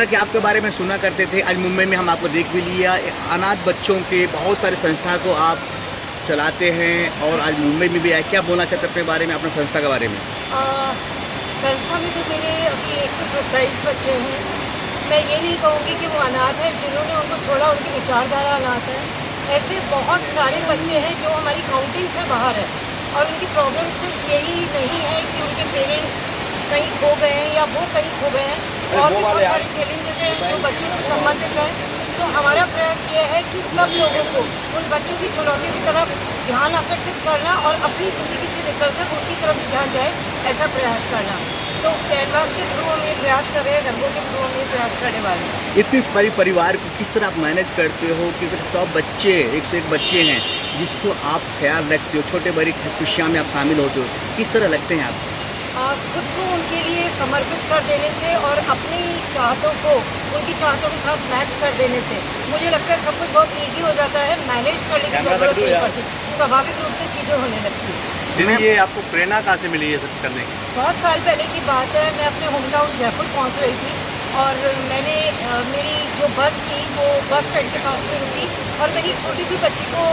तरह के आपके बारे में सुना करते थे, आज मुंबई में हम आपको देख भी लिया। अनाथ बच्चों के बहुत सारे संस्था को आप चलाते हैं और आज मुंबई में भी आए। क्या बोलना चाहते हैं अपने बारे में, अपना संस्था के बारे में? संस्था में तो मेरे अभी 127 बच्चे हैं। मैं ये नहीं कहूँगी कि वो अनाथ है, जिन्होंने उनको छोड़ा उनकी विचारधारा अनाथ है। ऐसे बहुत सारे बच्चे हैं जो हमारी काउंटिंग से बाहर है और उनकी प्रॉब्लम सिर्फ यही नहीं है कि उनके पेरेंट्स कहीं खो गए हैं या वो कहीं खो गए हैं, और भी बहुत सारे चैलेंजेस हैं जो बच्चों से संबंधित है। तो हमारा प्रयास ये है कि सब लोगों को उन बच्चों की चुनौतियों की तरफ ध्यान आकर्षित करना और अपनी ज़िंदगी से निकलकर उनकी तरफ भी ध्यान जाए, ऐसा प्रयास करना। तो कैनवास के थ्रू हम ये प्रयास कर रहे हैं, रंगों के थ्रू हम ये प्रयास करने वाले हैं। इतनी बड़ी परिवार को किस तरह आप मैनेज करते हो कि सब बच्चे, एक से एक बच्चे हैं जिसको आप ख्याल रखते हो, छोटे बड़ी खुशियाँ में आप शामिल होते हो, किस तरह लगते हैं आप? खुद को उनके लिए समर्पित कर देने से और अपनी चाहतों को उनकी चाहतों के साथ मैच कर देने से मुझे लगता है सब कुछ बहुत ईजी हो जाता है। मैनेज करने की जरूरत नहीं पड़ती, स्वाभाविक रूप से चीज़ें होने लगती है। दीदी, ये आपको प्रेरणा कहाँ से मिली ये सब करने की? बहुत साल पहले की बात है, मैं अपने होम टाउन जयपुर पहुंच रही थी और मैंने मेरी जो बस थी वो बस स्टैंड के पास में रुकी और मेरी छोटी सी बच्ची को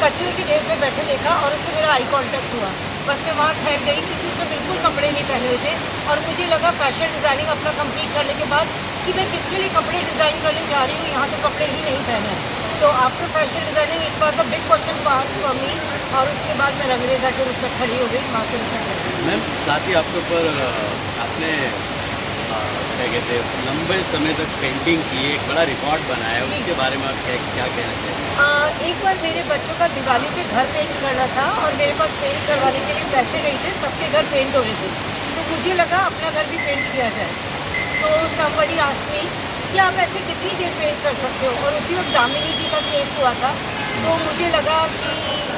कचरे के ढेर पे बैठे देखा और उससे मेरा आई कांटेक्ट हुआ। बस मैं वहाँ ठहर गई क्योंकि उसने बिल्कुल कपड़े नहीं पहने हुए थे और मुझे लगा फैशन डिज़ाइनिंग अपना कंप्लीट करने के बाद कि मैं किसके लिए कपड़े डिज़ाइन करने जा रही हूँ, यहाँ तो कपड़े ही नहीं पहने हैं। तो after fashion designing it was a big question mark for me, और उसके बाद मैं रंगरेजा के रूप में खड़ी हो गई, माँ के रूप में खड़ी। मैम, साथ ही आपके ऊपर आपने क्या कहते हैं, लंबे समय तक पेंटिंग की, एक बड़ा रिकॉर्ड बनाया, उसके बारे में आप क्या कहना चाहिए? एक बार मेरे बच्चों का दिवाली पे घर पेंट करना था और मेरे पास पेंट करवाने के लिए पैसे नहीं थे, सबके घर पेंट हो रहे थे, तो मुझे लगा अपना घर भी पेंट किया जाए। तो somebody asked me कि आप ऐसे कितनी देर पेंट कर सकते हो, और उसी वक्त दामिनी जी का केस हुआ था। तो मुझे लगा कि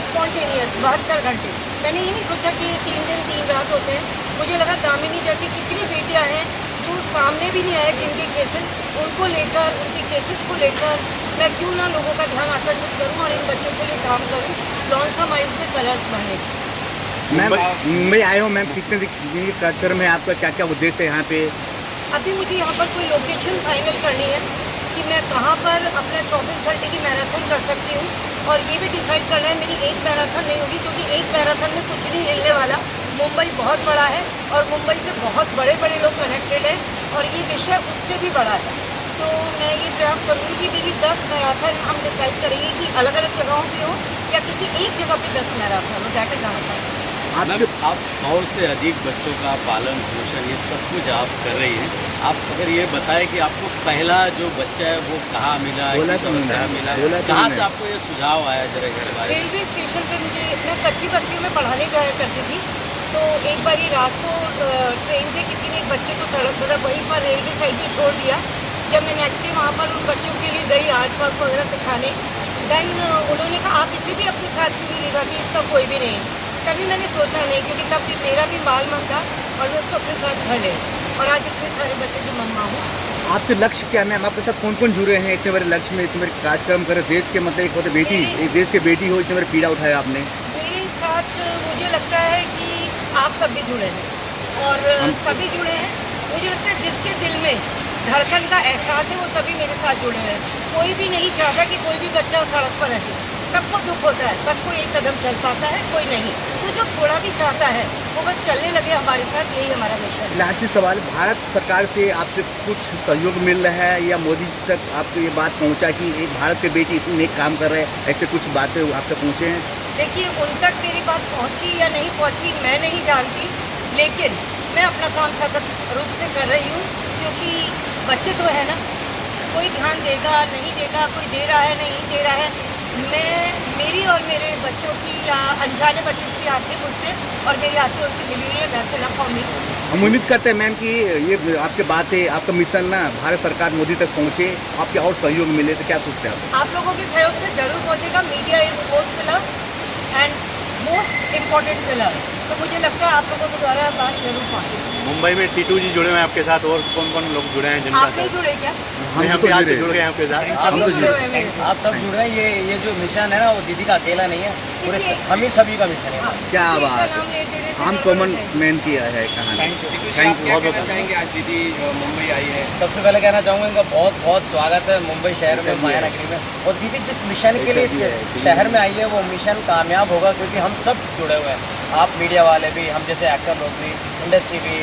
स्पॉन्टेनियस 72 घंटे, मैंने ये नहीं सोचा कि 3 दिन 3 रात होते हैं। मुझे लगा दामिनी जैसी कितनी बेटियां हैं जो सामने भी नहीं आए, जिनके केसेस, उनको लेकर, उनके केसेस को लेकर मैं क्यों ना लोगों का ध्यान आकर्षित करूं और इन बच्चों के लिए काम करूं। लॉन्सम आइज में कलर्स भरने। मैम, मुंबई आए हो मैम, कितने दिन के क्रम में आपका क्या क्या उद्देश्य है यहाँ पे? अभी मुझे यहाँ पर कोई लोकेशन फाइनल करनी है कि मैं कहाँ पर अपना 24 घंटे की मैराथन कर सकती हूँ, और ये भी डिसाइड करना है मेरी एक मैराथन नहीं होगी, क्योंकि एक मैराथन में कुछ नहीं हिलने वाला। मुंबई बहुत बड़ा है और मुंबई से बहुत बड़े बड़े लोग कनेक्टेड हैं और ये विषय उससे भी बड़ा है। तो मैं ये प्रयास करूँगी कि मेरी 10 मैराथन हम डिसाइड करेंगे कि अलग अलग जगहों पे हो या किसी एक जगह पे 10 मैराथन हो, दैट इज आवर। मैम, आप 100 से अधिक बच्चों का पालन पोषण ये सब कुछ आप कर रही हैं। आप अगर ये बताएं कि आपको पहला जो बच्चा है वो कहाँ मिला, बोला तो कहाँ मिला, कहाँ से आपको ये सुझाव आया, जरा घर बारे? रेलवे स्टेशन पर मुझे, मैं कच्ची बस्तियों में पढ़ाने जाया करती थी, तो एक बार रात को ट्रेन से किसी ने एक बच्चे को सड़क मतलब वहीं पर रेलवे साइड पे छोड़ दिया। जब मैं नेक्स्ट डे वहाँ पर उन बच्चों के लिए गई आर्ट वर्क वगैरह सिखाने, देन उन्होंने कहा आप इसे भी अपने साथ क्यों नहीं ले जाती, इसका कोई भी नहीं। कभी मैंने सोचा नहीं, क्योंकि तब भी मेरा भी बाल मन था और मैं उसको अपने साथ घर ले, और आज इतने सारे बच्चों की मम्मा हूँ। आपके लक्ष्य क्या है मैम? आपके साथ कौन कौन जुड़े हैं इतने बड़े लक्ष्य में, इतने बड़े कार्यक्रम कर? देश के मतलब एक होते बेटी, एक देश के बेटी हो, इतने बड़े पीड़ा उठाया आपने। मेरे साथ मुझे लगता है कि आप सब भी जुड़े हैं और सभी जुड़े हैं। मुझे लगता है जिसके दिल में धड़कन का एहसास है वो सभी मेरे साथ जुड़े हुए हैं। कोई भी नहीं चाहता कि कोई भी बच्चा सड़क पर रहे, सबको दुख होता है, बस कोई एक कदम चल पाता है, कोई नहीं। तो जो थोड़ा भी चाहता है वो बस चलने लगे हमारे साथ, यही हमारा मिशन है। आखिरी सवाल, भारत सरकार से आपसे कुछ सहयोग मिल रहा है या मोदी तक आपको ये बात पहुंचा कि एक भारत के बेटी इतनी नेक काम कर रहे हैं, ऐसे कुछ बातें आप तक पहुँचे हैं? देखिए, उन तक मेरी बात पहुंची या नहीं पहुंची मैं नहीं जानती, लेकिन मैं अपना काम सतत रूप से कर रही हूँ, क्योंकि बच्चे तो है ना, कोई ध्यान देगा नहीं देगा, कोई दे रहा है नहीं दे रहा है, मेरी और मेरे बच्चों की या अनजाने बच्चों की आंखें मुझसे और मेरी आंखें उनसे मिली हुई है, दैट्स इनफ फॉर मी। हम उम्मीद करते हैं मैम कि ये आपके बातें, आपका मिशन ना भारत सरकार मोदी तक पहुँचे, आपके और सहयोग मिले, तो क्या सोचते हैं आप लोगों के सहयोग से जरूर पहुँचेगा। Media is fourth pillar and most important pillar. तो मुझे लगता है आप लोगों के द्वारा बात जरूर पहुँचे। मुंबई में टीटू जी जुड़े हुए हैं आपके साथ, और कौन कौन लोग जुड़े हैं जिनका आप नहीं जुड़े क्या? नहीं, हम यहाँ से जुड़ गए हैं आपके साथ। सभी जुड़े हुए हैं मेरे से। आप सब जुड़ रहे हैं। ये जो मिशन है ना, वो दीदी का अकेला नहीं है, पूरे किसी- हम ही सभी का मिशन है। क्या किसी का बात नाम ले देने से हम गड़बड़ कॉमन हो जाएगी। मैन किया है कहानी। Thank you. Thank you. कहना चाहेंगे आज दीदी मुंबई आई है? सबसे पहले कहना चाहूँगा इनका बहुत बहुत स्वागत है मुंबई शहर में, माया नगरी में। और दीदी जिस मिशन के लिए इस शहर में आई है, वो मिशन कामयाब होगा, क्योंकि हम सब जुड़े हुए हैं। आप मीडिया वाले भी, हम जैसे एक्टर लोग भी, इंडस्ट्री भी,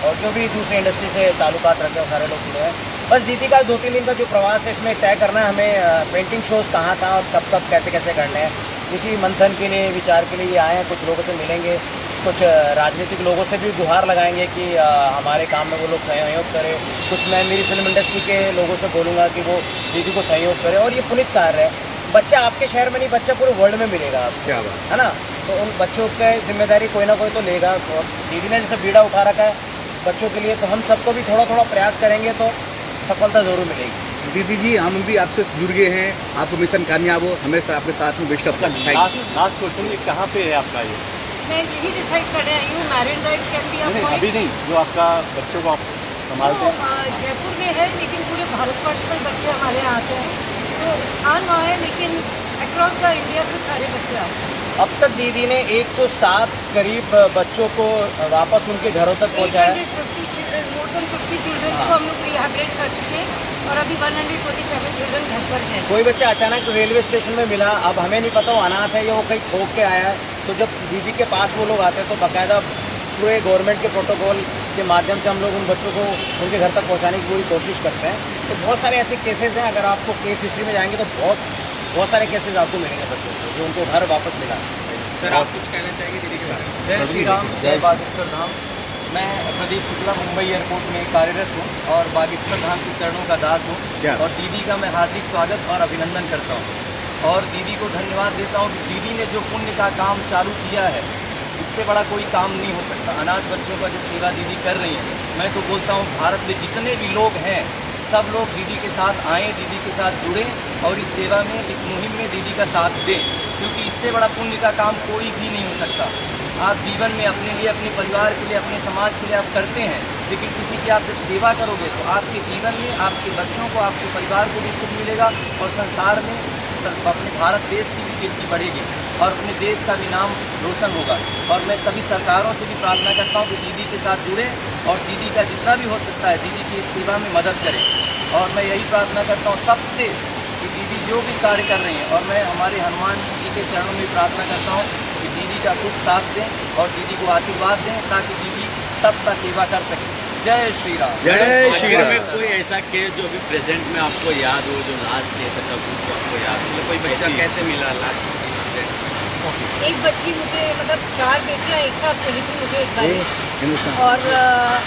और जो भी दूसरी इंडस्ट्री से ताल्लुकात रखते हैं सारे लोग जुड़े हैं। बस दीदी का 2-3 दिन का जो प्रवास है, इसमें तय करना है हमें पेंटिंग शोज़ कहाँ और कब कैसे कैसे करने हैं। इसी मंथन के लिए, विचार के लिए आए हैं। कुछ लोगों से मिलेंगे, कुछ राजनीतिक लोगों से भी गुहार लगाएंगे कि हमारे काम में वो लोग सहयोग करें। कुछ मैं मेरी फिल्म इंडस्ट्री के लोगों से बोलूँगा कि वो दीदी को सहयोग करें। और ये पुनीत कार्य है, बच्चा आपके शहर में नहीं, बच्चा पूरे वर्ल्ड में मिलेगा आपको, क्या बात है ना। तो उन बच्चों की जिम्मेदारी कोई ना कोई तो लेगा। और दीदी ने जैसे बीड़ा उठा रखा है बच्चों के लिए, तो हम सबको भी थोड़ा थोड़ा प्रयास करेंगे तो सफलता ज़रूर मिलेगी। दीदी जी, हम भी आपसे जुड़ गए हैं। आपको मिशन कामयाब हो, हमेशा आपके साथ में best of luck. Thank you. Last question, ये कहाँ पे है आपका ये? मैं यही डिसाइड करने आई हूँ, मैरिन ड्राइव कैन बी नहीं, अ अभी नहीं, जो आपका बच्चों को आप संभालते हैं। जयपुर में है, लेकिन पूरे भारतवर्ष में बच्चे हमारे यहाँ आते हैं। तो स्थान वहाँ है, लेकिन अक्रॉस द इंडिया से सारे बच्चे आते हैं। अब तक दीदी ने 107 करीब बच्चों को वापस उनके घरों तक पहुँचाया। 850 चिल्ड्रन, मोर देन 50 चिल्ड्रन को हम लोग रिहैबिलिटेट कर चुके हैं, और अभी 127 चिल्ड्रन घर पर हैं। कोई बच्चा अचानक रेलवे स्टेशन में मिला, अब हमें नहीं पता वो अनाथ है या वो कहीं ठोक के आया है। तो जब दीदी के पास वो लोग आते हैं, तो बाकायदा पूरे गवर्नमेंट के प्रोटोकॉल के माध्यम से हम लोग उन बच्चों को उनके घर तक पहुंचाने की पूरी कोशिश करते हैं। तो बहुत सारे ऐसे केसेस हैं, अगर आपको केस हिस्ट्री में जाएंगे तो बहुत सारे केसेस आपको मिलेंगे बच्चों को जो उनको घर वापस मिला। सर, आप कुछ कहना चाहेंगे दीदी के बारे में? जय श्री राम, जय बागेश्वर धाम। मैं प्रदीप शुक्ला मुंबई एयरपोर्ट में कार्यरत हूँ और बागेश्वर धाम के चरणों का दास हूँ। क्या? और दीदी का मैं हार्दिक स्वागत और अभिनंदन करता हूँ और दीदी को धन्यवाद देता हूँ कि दीदी ने जो पुण्य का काम चालू किया है, इससे बड़ा कोई काम नहीं हो सकता। अनाथ बच्चों का जो सेवा दीदी कर रही है, मैं तो बोलता हूँ भारत में जितने भी लोग हैं, सब लोग दीदी के साथ आएँ, दीदी के साथ जुड़ें और इस सेवा में, इस मुहिम में दीदी का साथ दें, क्योंकि इससे बड़ा पुण्य का काम कोई भी नहीं हो सकता। आप जीवन में अपने लिए, अपने परिवार के लिए, अपने समाज के लिए आप करते हैं, लेकिन किसी की आप जब सेवा करोगे तो आपके जीवन में, आपके बच्चों को, आपके परिवार को भी सुख मिलेगा और संसार में अपने भारत देश की भी कीर्ति बढ़ेगी और अपने देश का भी नाम रोशन होगा। और मैं सभी सरकारों से भी प्रार्थना करता हूँ कि दीदी के साथ जुड़ें और दीदी का जितना भी हो सकता है दीदी की इस सेवा में मदद करें। और मैं यही प्रार्थना करता हूँ सबसे कि दीदी जो भी कार्य कर रही हैं, और मैं हमारे हनुमान जी के चरणों में प्रार्थना करता हूँ कि दीदी का खूब साथ दें और दीदी को आशीर्वाद दें, ताकि दीदी सबका सेवा कर सके। जय श्री राम। जय श्री बचपन में राम। कोई ऐसा केस जो अभी प्रेजेंट में आपको याद हो, जो लास्ट केस है तब उसको आपको याद हो, कोई बच्चा कैसे मिला लास्ट? एक बच्ची मुझे, मतलब 4 बेटियां एक साथ मिली थी मुझे एक बार, हिंदुस्तान। और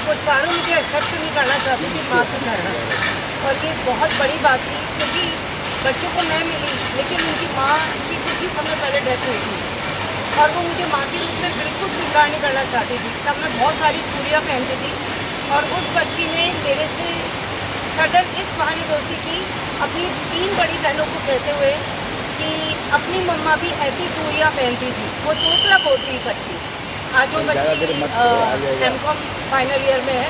वो चारों मुझे एक्सेप्ट नहीं करना चाहती थी माँ के घर में। और ये बहुत बड़ी बात थी, क्योंकि बच्चों को मैं मिली, लेकिन उनकी माँ की कुछ ही समय पहले डेथ हुई थी और वो मुझे माँ के रूप में बिल्कुल स्वीकार नहीं करना चाहती थी। तब मैं बहुत सारी चूड़ियाँ पहनती थी और उस बच्ची ने मेरे से सडन इस बहाने दोस्ती की, अपनी 3 बड़ी बहनों को कहते हुए कि अपनी मम्मा भी ऐसी चूड़ियाँ पहनती थी। वो तोतला बोलती बच्ची। आज वो बच्ची एमकॉम फाइनल ईयर में है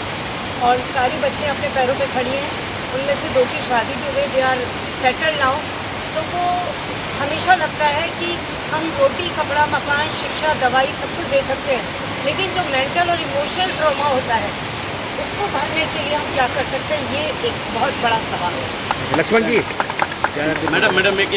और सारी बच्चियाँ अपने पैरों पे खड़ी हैं। उनमें से 2 की शादी भी हो गई, दे आर सेटल नाउ। तो वो हमेशा लगता है कि हम रोटी, कपड़ा, मकान, शिक्षा, दवाई सब कुछ दे सकते हैं, लेकिन जो मेंटल और इमोशनल ट्रॉमा होता है उसको भरने के लिए हम क्या कर सकते हैं, ये एक बहुत बड़ा सवाल है। लक्ष्मण जी, मैडम एक